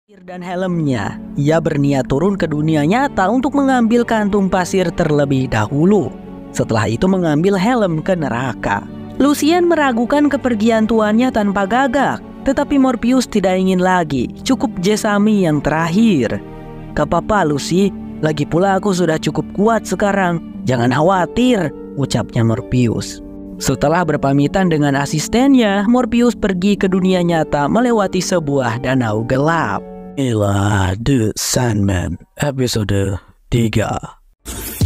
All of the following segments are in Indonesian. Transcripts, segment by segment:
Dan helmnya, ia berniat turun ke dunia nyata untuk mengambil kantung pasir terlebih dahulu. Setelah itu mengambil helm ke neraka. Lucian meragukan kepergian tuannya tanpa gagak, tetapi Morpheus tidak ingin lagi, cukup Jessamine yang terakhir. "Gak apa-apa Lucy, lagi pula aku sudah cukup kuat sekarang, jangan khawatir," ucapnya Morpheus. Setelah berpamitan dengan asistennya, Morpheus pergi ke dunia nyata melewati sebuah danau gelap. Inilah The Sandman episode 3.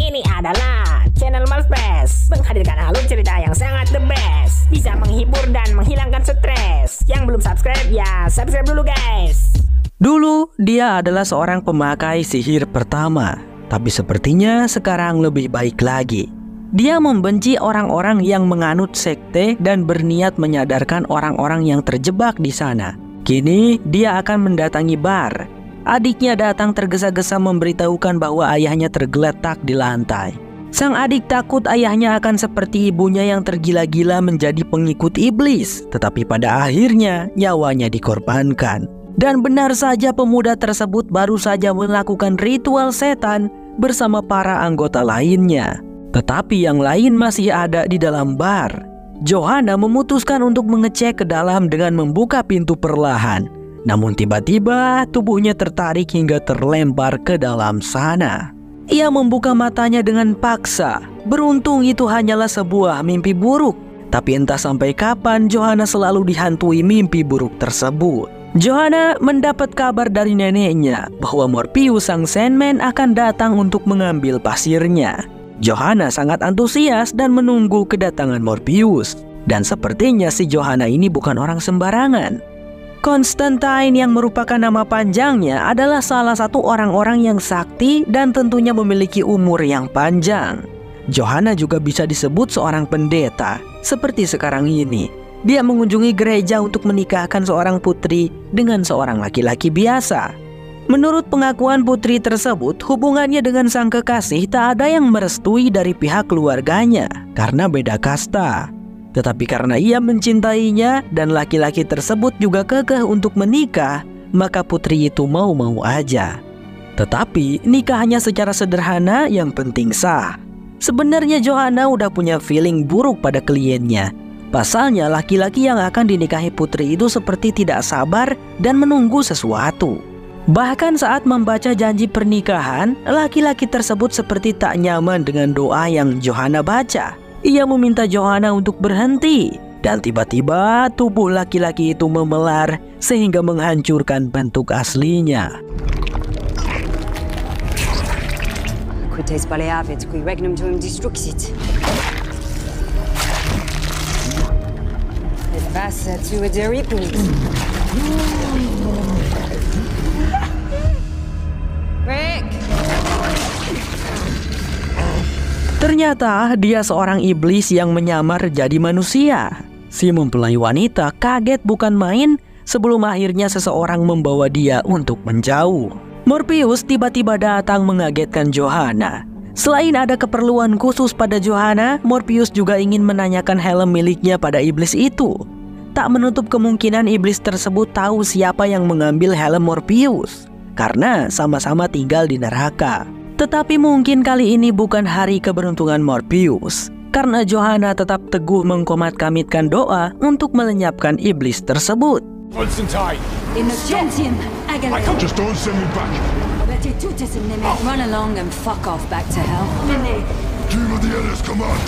Ini adalah channel Malfest, menghadirkan alur cerita yang sangat the best, bisa menghibur dan menghilangkan stres. Yang belum subscribe ya subscribe dulu guys. Dulu dia adalah seorang pemakai sihir pertama, tapi sepertinya sekarang lebih baik lagi. Dia membenci orang-orang yang menganut sekte dan berniat menyadarkan orang-orang yang terjebak di sana. Kini dia akan mendatangi bar. Adiknya datang tergesa-gesa memberitahukan bahwa ayahnya tergeletak di lantai. Sang adik takut ayahnya akan seperti ibunya yang tergila-gila menjadi pengikut iblis. Tetapi pada akhirnya nyawanya dikorbankan. Dan benar saja pemuda tersebut baru saja melakukan ritual setan bersama para anggota lainnya. Tetapi yang lain masih ada di dalam bar. Johanna memutuskan untuk mengecek ke dalam dengan membuka pintu perlahan. Namun tiba-tiba tubuhnya tertarik hingga terlempar ke dalam sana. Ia membuka matanya dengan paksa. Beruntung itu hanyalah sebuah mimpi buruk. Tapi entah sampai kapan Johanna selalu dihantui mimpi buruk tersebut. Johanna mendapat kabar dari neneknya bahwa Morpheus sang Sandman akan datang untuk mengambil pasirnya. Johanna sangat antusias dan menunggu kedatangan Morpheus. Dan sepertinya si Johanna ini bukan orang sembarangan. Constantine yang merupakan nama panjangnya adalah salah satu orang-orang yang sakti dan tentunya memiliki umur yang panjang. Johanna juga bisa disebut seorang pendeta, seperti sekarang ini. Dia mengunjungi gereja untuk menikahkan seorang putri dengan seorang laki-laki biasa. Menurut pengakuan putri tersebut, hubungannya dengan sang kekasih tak ada yang merestui dari pihak keluarganya karena beda kasta. Tetapi karena ia mencintainya dan laki-laki tersebut juga kekeh untuk menikah, maka putri itu mau-mau aja. Tetapi nikahnya secara sederhana yang penting sah. Sebenarnya Johanna udah punya feeling buruk pada kliennya. Pasalnya laki-laki yang akan dinikahi putri itu seperti tidak sabar dan menunggu sesuatu. Bahkan saat membaca janji pernikahan, laki-laki tersebut seperti tak nyaman dengan doa yang Johanna baca. Ia meminta Johanna untuk berhenti. Dan tiba-tiba tubuh laki-laki itu memelar sehingga menghancurkan bentuk aslinya. Ternyata dia seorang iblis yang menyamar jadi manusia. Si mempelai wanita kaget bukan main sebelum akhirnya seseorang membawa dia untuk menjauh. Morpheus tiba-tiba datang mengagetkan Johanna. Selain ada keperluan khusus pada Johanna, Morpheus juga ingin menanyakan helm miliknya pada iblis itu. Tak menutup kemungkinan iblis tersebut tahu siapa yang mengambil helm Morpheus, karena sama-sama tinggal di neraka. Tetapi mungkin kali ini bukan hari keberuntungan Morpheus, karena Johanna tetap teguh mengkomat-kamitkan doa untuk melenyapkan iblis tersebut. Constantine! Innocentium, Agile. I can't just don't send me back! Restitutus Neme. Run along and fuck off back to hell. Neme. Dream of the others, come on!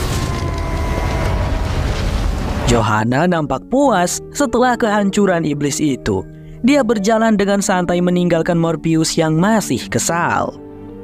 Johanna nampak puas setelah kehancuran iblis itu. Dia berjalan dengan santai meninggalkan Morpheus yang masih kesal.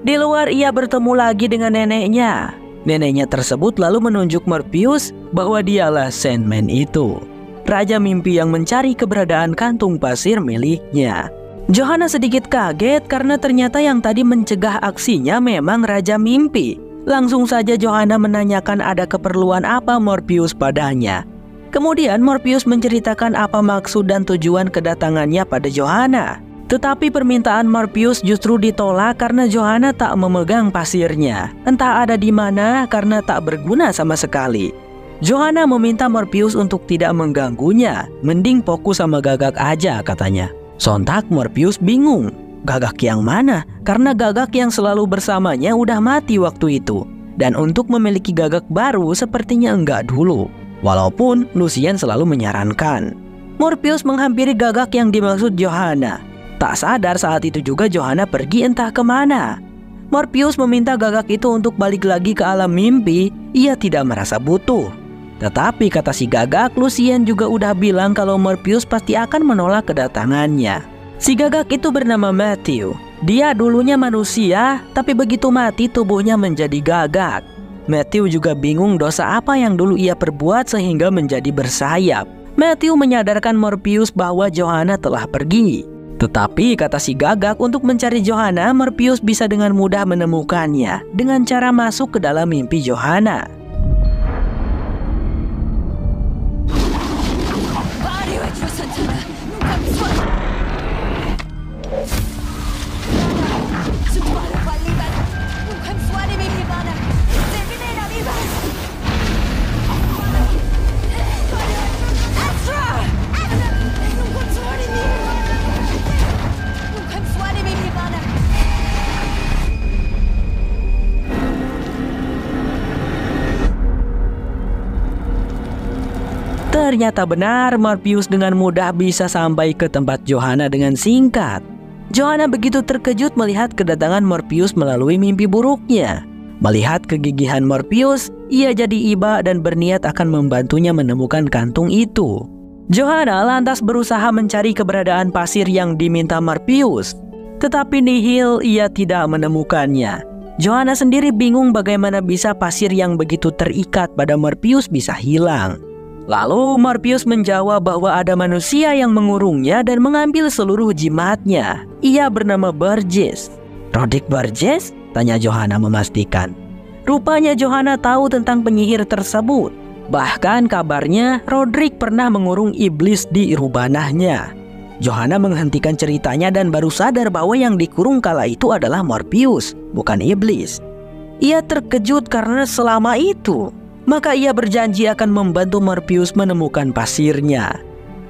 Di luar ia bertemu lagi dengan neneknya. Neneknya tersebut lalu menunjuk Morpheus bahwa dialah Sandman itu, raja mimpi yang mencari keberadaan kantung pasir miliknya. Johanna sedikit kaget karena ternyata yang tadi mencegah aksinya memang raja mimpi. Langsung saja Johanna menanyakan ada keperluan apa Morpheus padanya. Kemudian Morpheus menceritakan apa maksud dan tujuan kedatangannya pada Johanna. Tetapi permintaan Morpheus justru ditolak karena Johanna tak memegang pasirnya. Entah ada di mana karena tak berguna sama sekali. Johanna meminta Morpheus untuk tidak mengganggunya. Mending fokus sama Gagak aja katanya. Sontak Morpheus bingung, Gagak yang mana? Karena Gagak yang selalu bersamanya udah mati waktu itu. Dan untuk memiliki Gagak baru sepertinya enggak dulu. Walaupun Lucien selalu menyarankan. Morpheus menghampiri Gagak yang dimaksud Johanna. Tak sadar saat itu juga Johanna pergi entah kemana. Morpheus meminta Gagak itu untuk balik lagi ke alam mimpi. Ia tidak merasa butuh. Tetapi kata si Gagak, Lucien juga udah bilang kalau Morpheus pasti akan menolak kedatangannya. Si Gagak itu bernama Matthew. Dia dulunya manusia, tapi begitu mati tubuhnya menjadi Gagak. Matthew juga bingung dosa apa yang dulu ia perbuat sehingga menjadi bersayap. Matthew menyadarkan Morpheus bahwa Johanna telah pergi. Tetapi kata si Gagak, untuk mencari Johanna, Morpheus bisa dengan mudah menemukannya dengan cara masuk ke dalam mimpi Johanna. Ternyata benar, Morpheus dengan mudah bisa sampai ke tempat Johanna dengan singkat. Johanna begitu terkejut melihat kedatangan Morpheus melalui mimpi buruknya. Melihat kegigihan Morpheus, ia jadi iba dan berniat akan membantunya menemukan kantung itu. Johanna lantas berusaha mencari keberadaan pasir yang diminta Morpheus. Tetapi nihil, ia tidak menemukannya. Johanna sendiri bingung bagaimana bisa pasir yang begitu terikat pada Morpheus bisa hilang. Lalu Morpheus menjawab bahwa ada manusia yang mengurungnya dan mengambil seluruh jimatnya. Ia bernama Burgess. Roderick Burgess? Tanya Johanna memastikan. Rupanya Johanna tahu tentang penyihir tersebut. Bahkan kabarnya Roderick pernah mengurung iblis di rubanahnya. Johanna menghentikan ceritanya dan baru sadar bahwa yang dikurung kala itu adalah Morpheus, bukan iblis. Ia terkejut karena selama itu maka ia berjanji akan membantu Morpheus menemukan pasirnya,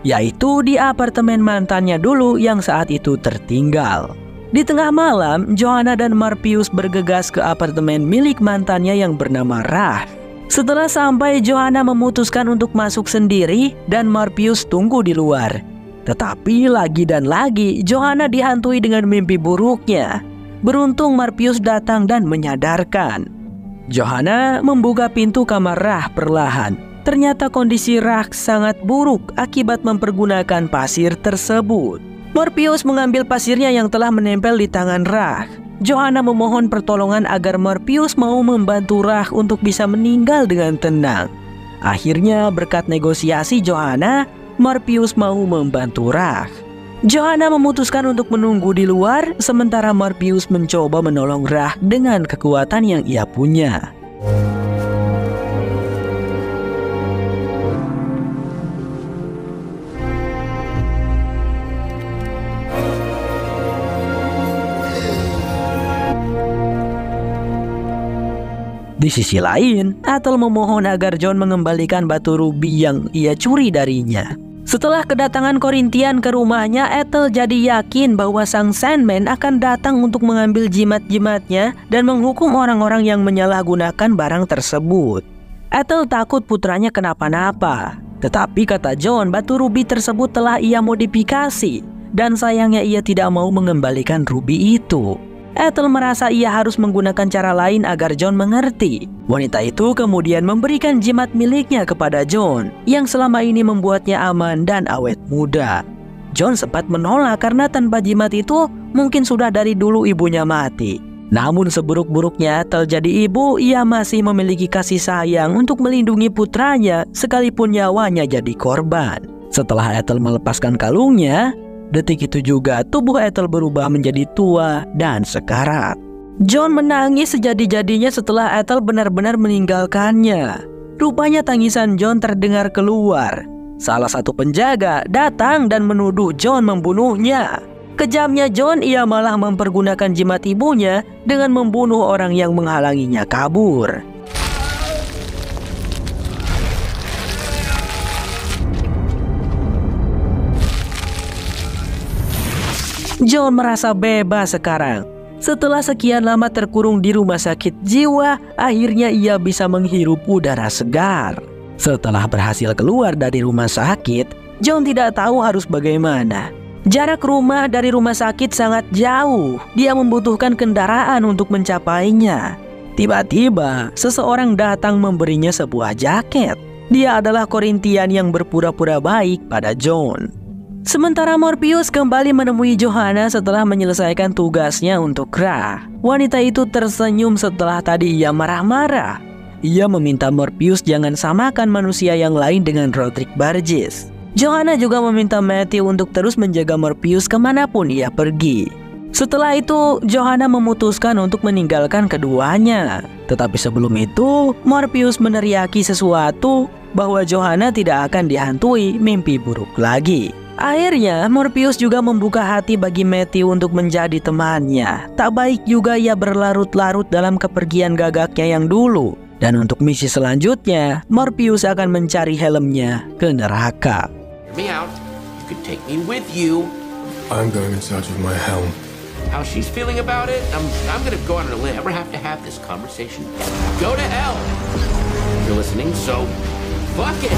yaitu di apartemen mantannya dulu yang saat itu tertinggal. Di tengah malam, Johanna dan Morpheus bergegas ke apartemen milik mantannya yang bernama Rah. Setelah sampai, Johanna memutuskan untuk masuk sendiri dan Morpheus tunggu di luar. Tetapi lagi dan lagi, Johanna dihantui dengan mimpi buruknya. Beruntung Morpheus datang dan menyadarkan. Johanna membuka pintu kamar Rah perlahan. Ternyata kondisi Rah sangat buruk akibat mempergunakan pasir tersebut. Morpheus mengambil pasirnya yang telah menempel di tangan Rah. Johanna memohon pertolongan agar Morpheus mau membantu Rah untuk bisa meninggal dengan tenang. Akhirnya berkat negosiasi Johanna, Morpheus mau membantu Rah. Johanna memutuskan untuk menunggu di luar, sementara Morpheus mencoba menolong Rah dengan kekuatan yang ia punya. Di sisi lain, Ethel memohon agar John mengembalikan batu rubi yang ia curi darinya. Setelah kedatangan Korintian ke rumahnya, Ethel jadi yakin bahwa sang Sandman akan datang untuk mengambil jimat-jimatnya dan menghukum orang-orang yang menyalahgunakan barang tersebut. Ethel takut putranya kenapa-napa. Tetapi kata John, batu rubi tersebut telah ia modifikasi dan sayangnya ia tidak mau mengembalikan rubi itu. Ethel merasa ia harus menggunakan cara lain agar John mengerti. Wanita itu kemudian memberikan jimat miliknya kepada John yang selama ini membuatnya aman dan awet muda. John sempat menolak karena tanpa jimat itu mungkin sudah dari dulu ibunya mati. Namun seburuk-buruknya Ethel jadi ibu, ia masih memiliki kasih sayang untuk melindungi putranya sekalipun nyawanya jadi korban. Setelah Ethel melepaskan kalungnya, detik itu juga tubuh Ethel berubah menjadi tua dan sekarat. John menangis sejadi-jadinya setelah Ethel benar-benar meninggalkannya. Rupanya tangisan John terdengar keluar. Salah satu penjaga datang dan menuduh John membunuhnya. Kejamnya John, ia malah mempergunakan jimat ibunya dengan membunuh orang yang menghalanginya kabur. John merasa bebas sekarang. Setelah sekian lama terkurung di rumah sakit jiwa, akhirnya ia bisa menghirup udara segar. Setelah berhasil keluar dari rumah sakit, John tidak tahu harus bagaimana. Jarak rumah dari rumah sakit sangat jauh. Dia membutuhkan kendaraan untuk mencapainya. Tiba-tiba, seseorang datang memberinya sebuah jaket. Dia adalah Korintian yang berpura-pura baik pada John. Sementara Morpheus kembali menemui Johanna setelah menyelesaikan tugasnya untuk Ra. Wanita itu tersenyum setelah tadi ia marah-marah. Ia meminta Morpheus jangan samakan manusia yang lain dengan Roderick Burgess. Johanna juga meminta Matthew untuk terus menjaga Morpheus kemanapun ia pergi. Setelah itu, Johanna memutuskan untuk meninggalkan keduanya. Tetapi sebelum itu, Morpheus meneriaki sesuatu bahwa Johanna tidak akan dihantui mimpi buruk lagi. Akhirnya, Morpheus juga membuka hati bagi Matthew untuk menjadi temannya. Tak baik juga ia berlarut-larut dalam kepergian gagaknya yang dulu. Dan untuk misi selanjutnya, Morpheus akan mencari helmnya ke neraka. Hear me out. You could take me with you. I'm going in search of my helm. How she's feeling about it, I'm gonna go on a limb. Never have to have this conversation. Go to hell. You're listening, so fuck it.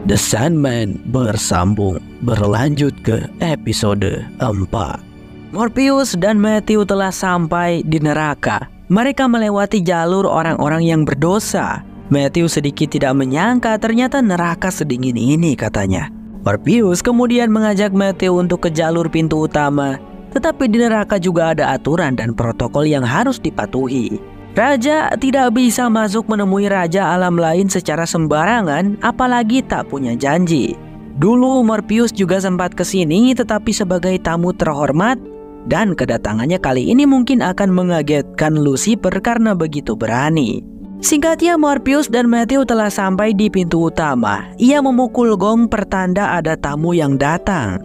The Sandman bersambung, berlanjut ke episode 4. Morpheus dan Matthew telah sampai di neraka. Mereka melewati jalur orang-orang yang berdosa. Matthew sedikit tidak menyangka ternyata neraka sedingin ini katanya. Morpheus kemudian mengajak Matthew untuk ke jalur pintu utama. Tetapi di neraka juga ada aturan dan protokol yang harus dipatuhi. Raja tidak bisa masuk menemui raja alam lain secara sembarangan, apalagi tak punya janji. Dulu Morpheus juga sempat ke sini tetapi sebagai tamu terhormat. Dan kedatangannya kali ini mungkin akan mengagetkan Lucifer karena begitu berani. Singkatnya, Morpheus dan Matthew telah sampai di pintu utama. Ia memukul gong pertanda ada tamu yang datang.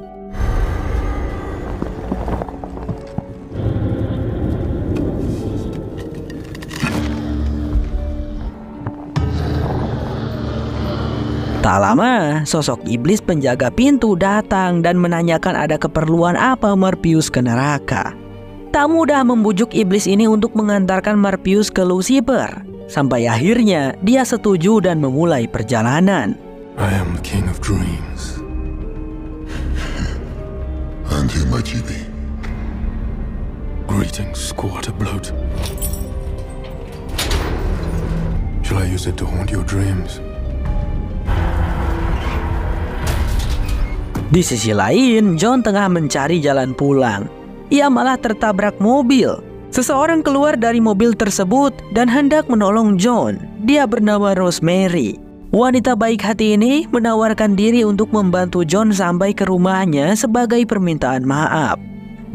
Tak lama, sosok iblis penjaga pintu datang dan menanyakan ada keperluan apa Morpheus ke neraka. Tak mudah membujuk iblis ini untuk mengantarkan Morpheus ke Lucifer. Sampai akhirnya dia setuju dan memulai perjalanan. I am the king of dreams. And who might you be? Greetings, Squatter Bloat. Shall I use it to haunt your dreams? Di sisi lain, John tengah mencari jalan pulang. Ia malah tertabrak mobil. Seseorang keluar dari mobil tersebut dan hendak menolong John. Dia bernama Rosemary. Wanita baik hati ini menawarkan diri untuk membantu John sampai ke rumahnya sebagai permintaan maaf.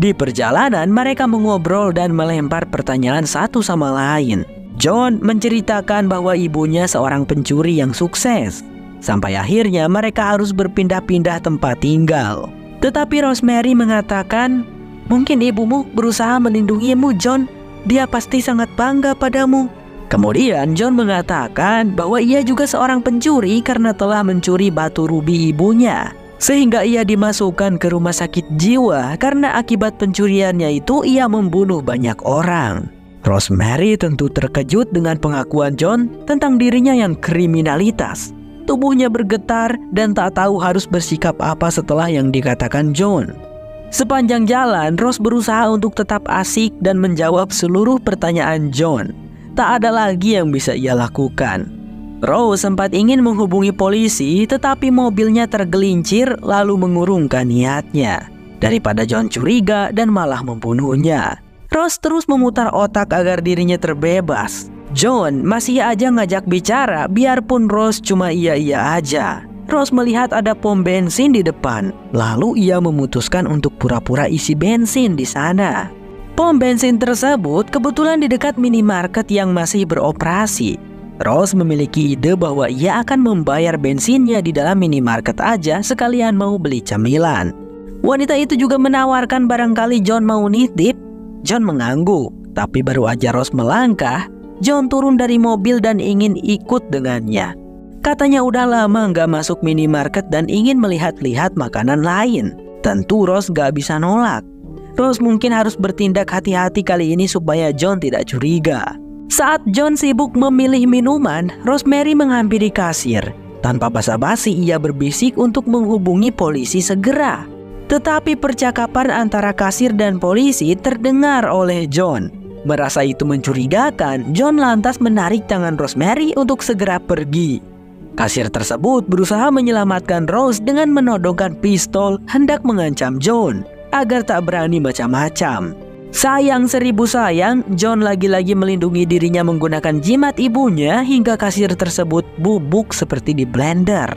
Di perjalanan, mereka mengobrol dan melempar pertanyaan satu sama lain. John menceritakan bahwa ibunya seorang pencuri yang sukses. Sampai akhirnya mereka harus berpindah-pindah tempat tinggal. Tetapi Rosemary mengatakan, mungkin ibumu berusaha melindungimu, John. Dia pasti sangat bangga padamu. Kemudian John mengatakan bahwa ia juga seorang pencuri karena telah mencuri batu rubi ibunya. Sehingga ia dimasukkan ke rumah sakit jiwa karena akibat pencuriannya itu ia membunuh banyak orang. Rosemary tentu terkejut dengan pengakuan John tentang dirinya yang kriminalitas. Tubuhnya bergetar dan tak tahu harus bersikap apa setelah yang dikatakan John. Sepanjang jalan, Rose berusaha untuk tetap asik dan menjawab seluruh pertanyaan John. Tak ada lagi yang bisa ia lakukan. Rose sempat ingin menghubungi polisi, tetapi mobilnya tergelincir lalu mengurungkan niatnya. Daripada John curiga dan malah membunuhnya, Rose terus memutar otak agar dirinya terbebas. John masih aja ngajak bicara, biarpun Rose cuma iya-iya aja. Rose melihat ada pom bensin di depan, lalu ia memutuskan untuk pura-pura isi bensin di sana. Pom bensin tersebut kebetulan di dekat minimarket yang masih beroperasi. Rose memiliki ide bahwa ia akan membayar bensinnya di dalam minimarket aja sekalian mau beli camilan. Wanita itu juga menawarkan barangkali John mau nitip. John mengangguk, tapi baru aja Rose melangkah, John turun dari mobil dan ingin ikut dengannya. Katanya udah lama nggak masuk minimarket dan ingin melihat-lihat makanan lain. Tentu Rose gak bisa nolak. Rose mungkin harus bertindak hati-hati kali ini supaya John tidak curiga. Saat John sibuk memilih minuman, Rosemary menghampiri kasir. Tanpa basa-basi ia berbisik untuk menghubungi polisi segera. Tetapi percakapan antara kasir dan polisi terdengar oleh John. Merasa itu mencurigakan, John lantas menarik tangan Rosemary untuk segera pergi. Kasir tersebut berusaha menyelamatkan Rose dengan menodongkan pistol hendak mengancam John agar tak berani macam-macam. Sayang seribu sayang, John lagi-lagi melindungi dirinya menggunakan jimat ibunya hingga kasir tersebut bubuk seperti di blender.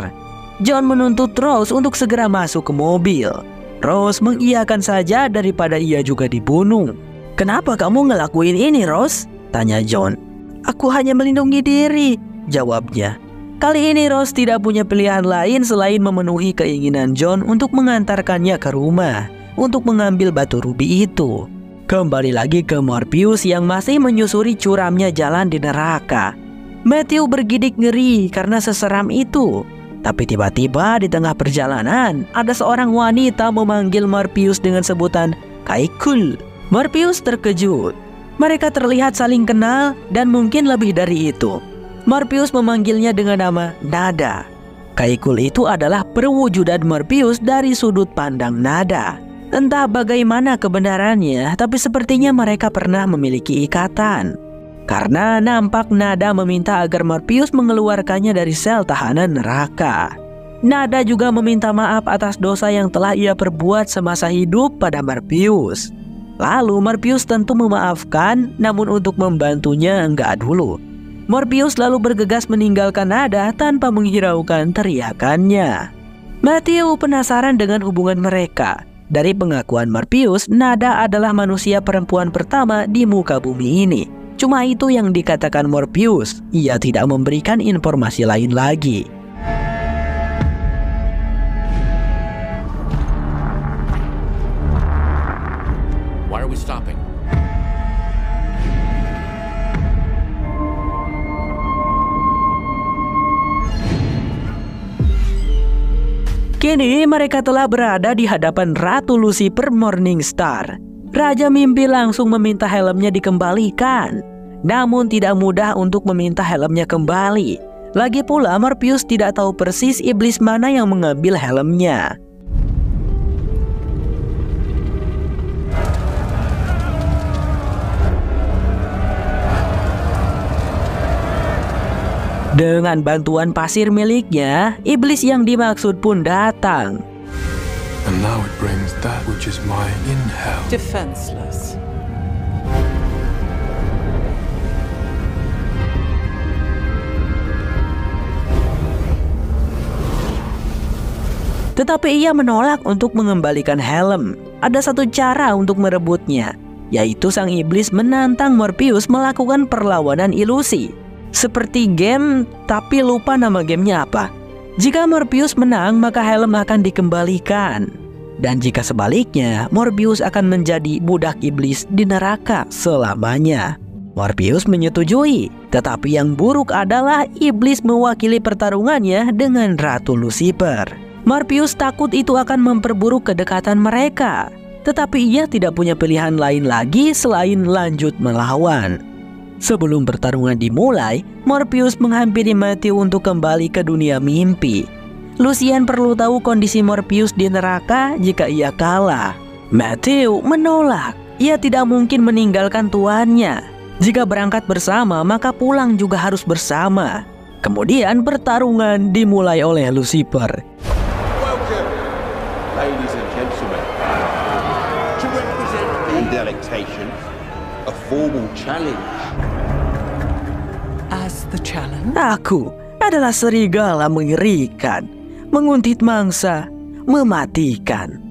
John menuntut Rose untuk segera masuk ke mobil. Rose mengiyakan saja daripada ia juga dibunuh. "Kenapa kamu ngelakuin ini, Rose?" tanya John. "Aku hanya melindungi diri," jawabnya. Kali ini Rose tidak punya pilihan lain selain memenuhi keinginan John untuk mengantarkannya ke rumah untuk mengambil batu rubi itu. Kembali lagi ke Morpheus yang masih menyusuri curamnya jalan di neraka. Matthew bergidik ngeri karena seseram itu. Tapi tiba-tiba di tengah perjalanan ada seorang wanita memanggil Morpheus dengan sebutan Kaikul. Morpheus terkejut. Mereka terlihat saling kenal dan mungkin lebih dari itu. Morpheus memanggilnya dengan nama Nada. Kaikul itu adalah perwujudan Morpheus dari sudut pandang Nada. Entah bagaimana kebenarannya, tapi sepertinya mereka pernah memiliki ikatan. Karena nampak Nada meminta agar Morpheus mengeluarkannya dari sel tahanan neraka. Nada juga meminta maaf atas dosa yang telah ia perbuat semasa hidup pada Morpheus. Lalu Morpheus tentu memaafkan, namun untuk membantunya enggak dulu. Morpheus lalu bergegas meninggalkan Nada tanpa menghiraukan teriakannya. Matthew penasaran dengan hubungan mereka. Dari pengakuan Morpheus, Nada adalah manusia perempuan pertama di muka bumi ini. Cuma itu yang dikatakan Morpheus. Ia tidak memberikan informasi lain lagi. Why are we stopping? Kini mereka telah berada di hadapan Ratu Lucifer Morningstar. Raja Mimpi langsung meminta helmnya dikembalikan. Namun tidak mudah untuk meminta helmnya kembali. Lagi pula Morpheus tidak tahu persis iblis mana yang mengambil helmnya. Dengan bantuan pasir miliknya, iblis yang dimaksud pun datang. And now it brings that which is mine in hell. Defenseless. Tetapi ia menolak untuk mengembalikan helm. Ada satu cara untuk merebutnya, yaitu sang iblis menantang Morpheus melakukan perlawanan ilusi. Seperti game, tapi lupa nama gamenya apa. Jika Morpheus menang, maka helm akan dikembalikan. Dan jika sebaliknya, Morpheus akan menjadi budak iblis di neraka selamanya. Morpheus menyetujui, tetapi yang buruk adalah iblis mewakili pertarungannya dengan Ratu Lucifer. Morpheus takut itu akan memperburuk kedekatan mereka. Tetapi ia tidak punya pilihan lain lagi selain lanjut melawan. Sebelum pertarungan dimulai, Morpheus menghampiri Matthew untuk kembali ke dunia mimpi. Lucian perlu tahu kondisi Morpheus di neraka jika ia kalah. Matthew menolak. Ia tidak mungkin meninggalkan tuannya. Jika berangkat bersama, maka pulang juga harus bersama. Kemudian pertarungan dimulai oleh Lucifer. Welcome, ladies and gentlemen, to represent the delectation, a formal challenge. As the challenge? Aku adalah serigala mengerikan, menguntit mangsa, mematikan.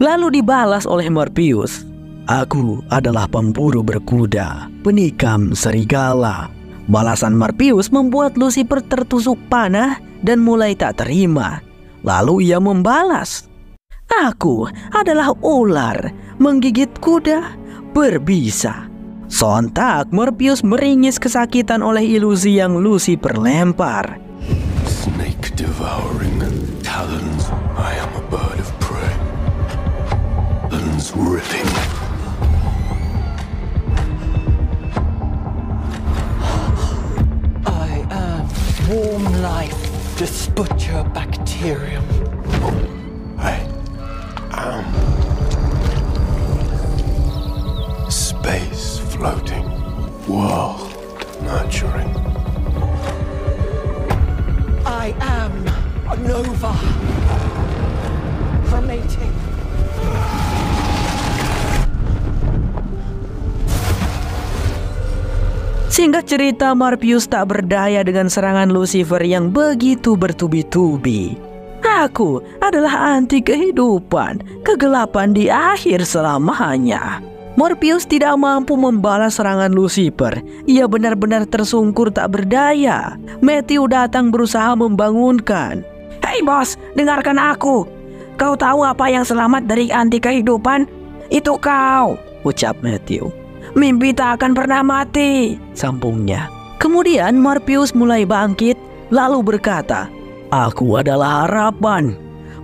Lalu dibalas oleh Morpheus. Aku adalah pemburu berkuda, penikam serigala. Balasan Morpheus membuat Lucifer tertusuk panah dan mulai tak terima. Lalu ia membalas. Aku adalah ular, menggigit kuda, berbisa. Sontak Morpheus meringis kesakitan oleh ilusi yang Lucifer lempar. Snake devouring talons. I am a bird of prey. one's ready. I am warm life, Desputia bacterium. I am space floating, world nurturing. I am a nova. Cremating. Singkat cerita, Morpheus tak berdaya dengan serangan Lucifer yang begitu bertubi-tubi. Aku adalah anti kehidupan, kegelapan di akhir selamanya. Morpheus tidak mampu membalas serangan Lucifer. Ia benar-benar tersungkur tak berdaya. Matthew datang berusaha membangunkan. "Hei bos, dengarkan aku. Kau tahu apa yang selamat dari anti kehidupan? Itu kau," ucap Matthew. "Mimpi tak akan pernah mati," sambungnya. Kemudian Morpheus mulai bangkit lalu berkata, "Aku adalah harapan,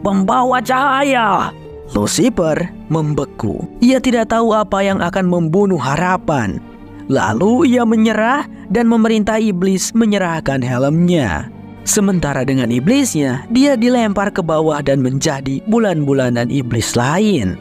pembawa cahaya." Lucifer membeku. Ia tidak tahu apa yang akan membunuh harapan. Lalu ia menyerah dan memerintah iblis menyerahkan helmnya. Sementara dengan iblisnya, dia dilempar ke bawah dan menjadi bulan-bulanan iblis lain.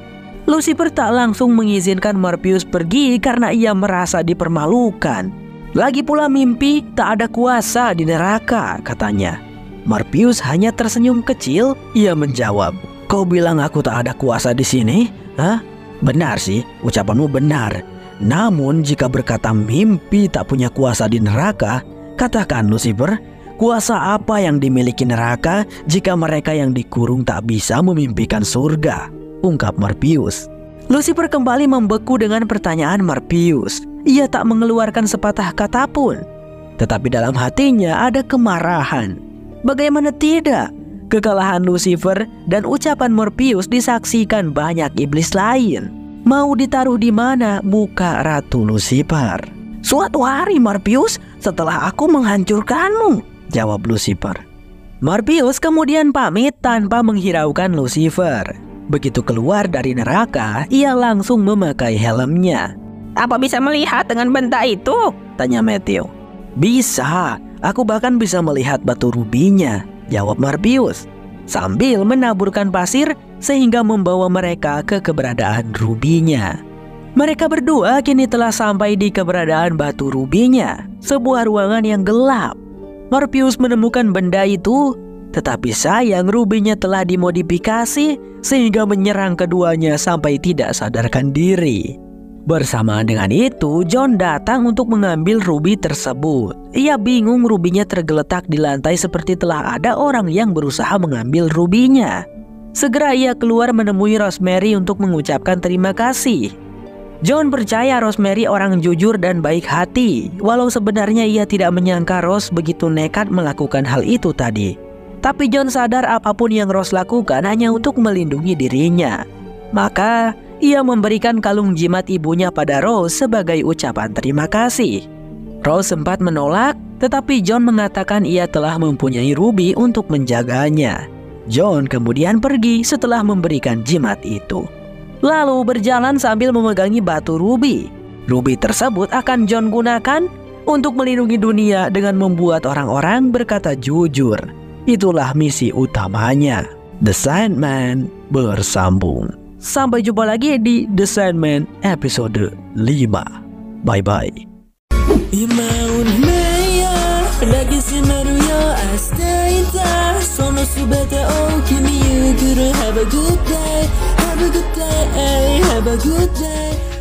Lucifer tak langsung mengizinkan Morpheus pergi karena ia merasa dipermalukan. Lagi pula mimpi tak ada kuasa di neraka, katanya. Morpheus hanya tersenyum kecil. Ia menjawab, "Kau bilang aku tak ada kuasa di sini? Hah? Benar sih, ucapanmu benar. Namun jika berkata mimpi tak punya kuasa di neraka, katakan Lucifer, kuasa apa yang dimiliki neraka jika mereka yang dikurung tak bisa memimpikan surga?" ungkap Morpheus. Lucifer kembali membeku dengan pertanyaan Morpheus. Ia tak mengeluarkan sepatah kata pun. Tetapi dalam hatinya ada kemarahan. Bagaimana tidak? Kekalahan Lucifer dan ucapan Morpheus disaksikan banyak iblis lain. Mau ditaruh di mana muka Ratu Lucifer? "Suatu hari Morpheus, setelah aku menghancurkanmu," jawab Lucifer. Morpheus kemudian pamit tanpa menghiraukan Lucifer. Begitu keluar dari neraka, ia langsung memakai helmnya. Apa bisa melihat dengan benda itu? Tanya Matthew. "Bisa, aku bahkan bisa melihat batu rubinya," jawab Morpheus, sambil menaburkan pasir sehingga membawa mereka ke keberadaan rubinya. Mereka berdua kini telah sampai di keberadaan batu rubinya, sebuah ruangan yang gelap. Morpheus menemukan benda itu, tetapi sayang rubinya telah dimodifikasi sehingga menyerang keduanya sampai tidak sadarkan diri. Bersamaan dengan itu, John datang untuk mengambil rubi tersebut. Ia bingung rubinya tergeletak di lantai seperti telah ada orang yang berusaha mengambil rubinya. Segera ia keluar menemui Rosemary untuk mengucapkan terima kasih. John percaya Rosemary orang jujur dan baik hati, walau sebenarnya ia tidak menyangka Rose begitu nekat melakukan hal itu tadi. Tapi John sadar apapun yang Rose lakukan hanya untuk melindungi dirinya. Maka ia memberikan kalung jimat ibunya pada Rose sebagai ucapan terima kasih. Rose sempat menolak, tetapi John mengatakan ia telah mempunyai rubi untuk menjaganya. John kemudian pergi setelah memberikan jimat itu. Lalu berjalan sambil memegangi batu rubi. Rubi tersebut akan John gunakan untuk melindungi dunia dengan membuat orang-orang berkata jujur. Itulah misi utamanya. The Sandman bersambung. Sampai jumpa lagi di The Sandman episode 5. Bye-bye. Have a good day.